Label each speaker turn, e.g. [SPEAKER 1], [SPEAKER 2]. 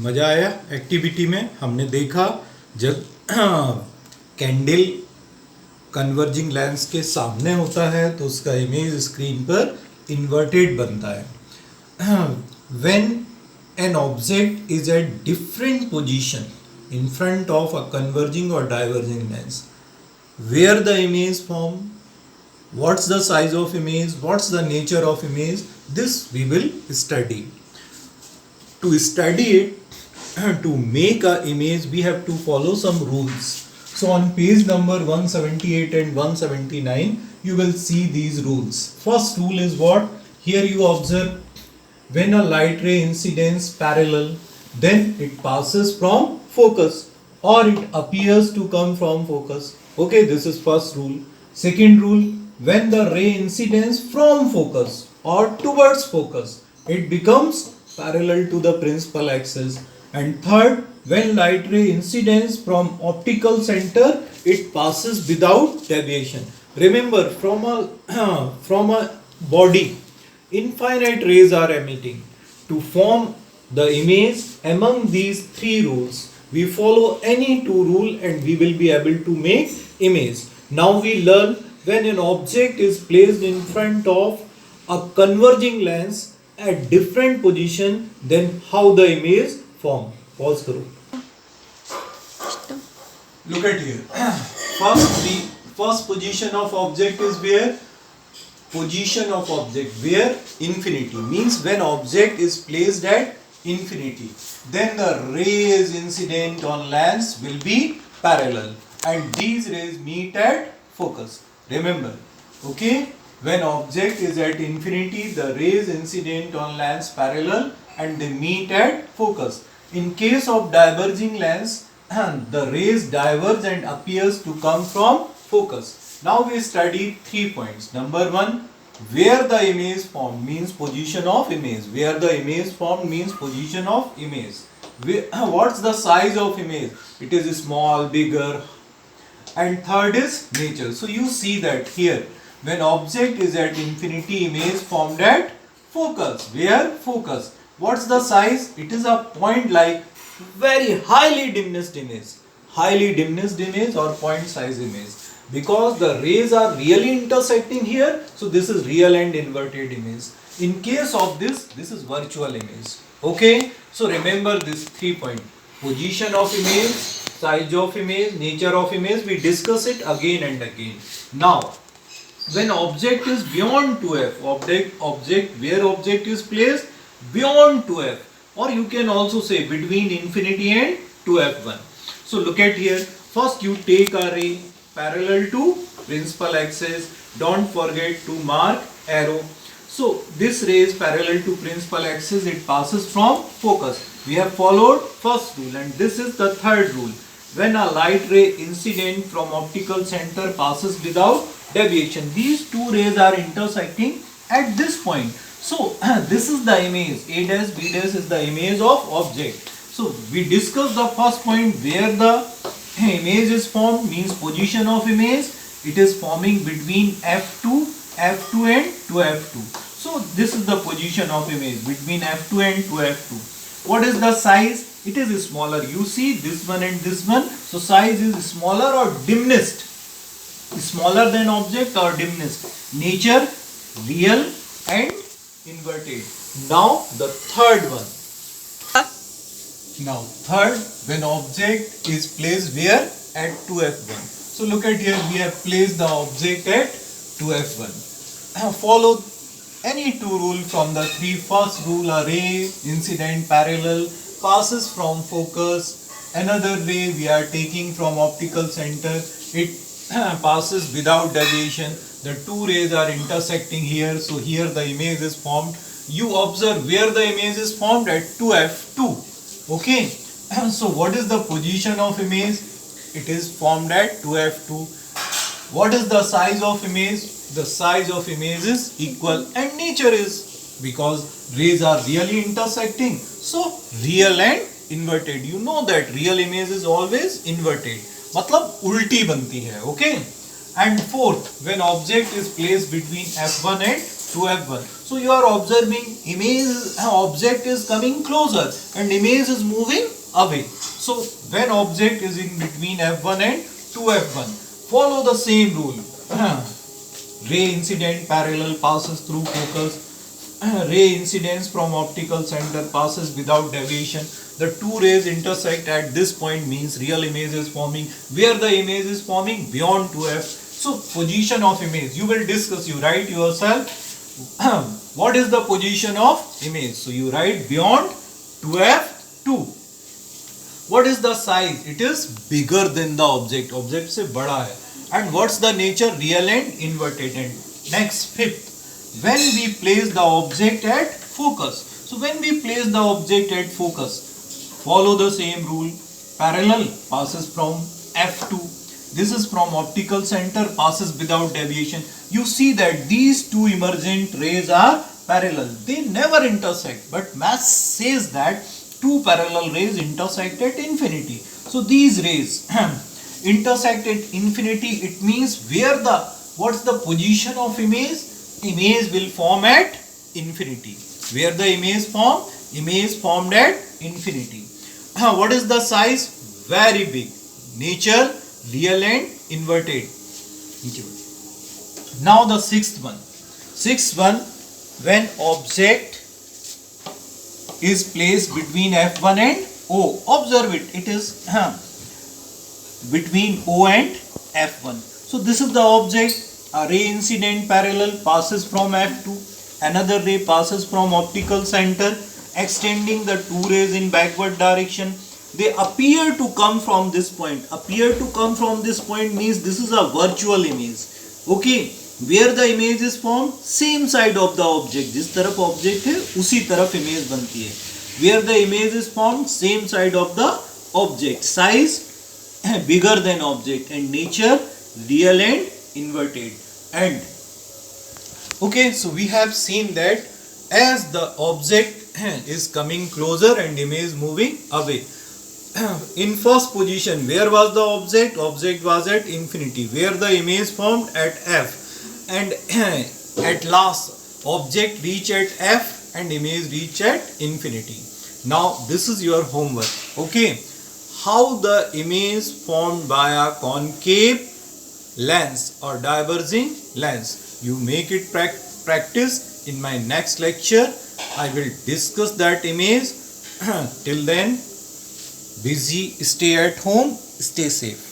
[SPEAKER 1] मज़ा आया एक्टिविटी में। हमने देखा जब कैंडल कन्वर्जिंग लेंस के सामने होता है तो उसका इमेज स्क्रीन पर इन्वर्टेड बनता है। When an object is at different position in front of a converging or diverging lens, where the image form, what's the size of image, what's the nature of image, this we will study. To study it, to make a image we have to follow some rules. So on page number 178 and 179 you will see these rules. First rule is what? Here you observe, when a light ray incidence parallel, then it passes from focus or it appears to come from focus. Okay, this is first rule. Second rule, when the ray incidence from focus or towards focus, it becomes parallel to the principal axis. And third, when light ray incidence from optical center, it passes without deviation. Remember, from a body, infinite rays are emitting. To form the image among these three rules, we follow any two rule and we will be able to make image. Now we learn, when an object is placed in front of a converging lens at different position, then how the image form. Pause karo. Look at here. The first position of object is where? Position of object where? Infinity. Means when object is placed at infinity, then the rays incident on lens will be parallel and these rays meet at focus. Remember, okay, when object is at infinity, the rays incident on lens parallel and they meet at focus. In case of diverging lens, the rays diverge and appears to come from focus. Now we study 3 points. Number 1, where the image formed means position of image. Where the image formed means position of image. What's the size of image? It is small, bigger. And third is nature. So you see that here, when object is at infinity, image formed at focus. Where? Focus. What's the size? It is a point like very highly diminished image. Highly diminished image or point size image. Because the rays are really intersecting here, so this is real and inverted image. In case of this is virtual image. Okay, so remember this 3 point: position of image, size of image, nature of image. We discuss it again and again. Now, when object is beyond 2f, object where object is placed beyond 2f, or you can also say between infinity and 2f1. So look at here. First you take a ray parallel to principal axis. Don't forget to mark arrow. So this ray is parallel to principal axis. It passes from focus. We have followed first rule and this is the third rule. When a light ray incident from optical center passes without deviation, these two rays are intersecting at this point. So this is the image. A dash B dash is the image of object. So we discussed the first point, where the image is formed means position of image. It is forming between f2 and 2f2. So this is the position of image between f2 and 2f2. What is the size? It is smaller. You see this one and this one. So size is smaller or diminished. Smaller than object or diminished. Nature, real and inverted. Now the third one. Now third, when object is placed where? At 2f1. So look at here, we have placed the object at 2f1. Follow any two rule from the three. First rule, a ray incident parallel passes from focus. Another ray we are taking from optical center. It passes without deviation. The two rays are intersecting here. So here the image is formed. You observe where the image is formed at 2f2. Okay, so what is the position of image? It is formed at 2f2. What is the size of image? The size of image is equal and nature is, because rays are really intersecting, so real and inverted. You know that real image is always inverted, मतलब उल्टी बनती है. Okay, and fourth, when object is placed between f1 and to f1. So you are observing image object is coming closer and image is moving away. So when object is in between f1 and 2f1, follow the same rule. Ray incident parallel passes through focus. Ray incidence from optical center passes without deviation. The two rays intersect at this point, means real image is forming. Where the image is forming? Beyond 2f. So position of image, you will discuss, you write yourself what is the position of image. So you write beyond 2f2. What is the size? It is bigger than the object. Object से बड़ा है. And what's the nature? Real and inverted. And next, fifth, when we place the object at focus. So when we place the object at focus, follow the same rule. Parallel passes from f2. This is from optical center, passes without deviation. You see that these two emergent rays are parallel. They never intersect. But math says that two parallel rays intersect at infinity. So these rays intersect at infinity. It means what's the position of image? Image will form at infinity. Where the image form? Image formed at infinity. What is the size? Very big. Nature, real and inverted. Now the sixth one. Sixth one, when object is placed between f1 and O. Observe it. It is between O and f1. So this is the object. A ray incident parallel passes from f2. Another ray passes from optical center, extending the two rays in backward direction. They appear to come from this point. Appear to come from this point means this is a virtual image. Okay. Where the image is formed? Same side of the object. जिस तरफ object है उसी तरफ image बनती है. Where the image is formed? Same side of the object. Size bigger than object and nature real and inverted. And okay, so we have seen that as the object is coming closer and image moving away. In first position, where was the object? Object was at infinity. Where the image formed? At f. And at last, object reach at f and image reach at infinity. Now this is your homework. Okay, how the image formed by a concave lens or diverging lens. You make it practice. In my next lecture, I will discuss that image. Till then, busy, stay at home, stay safe.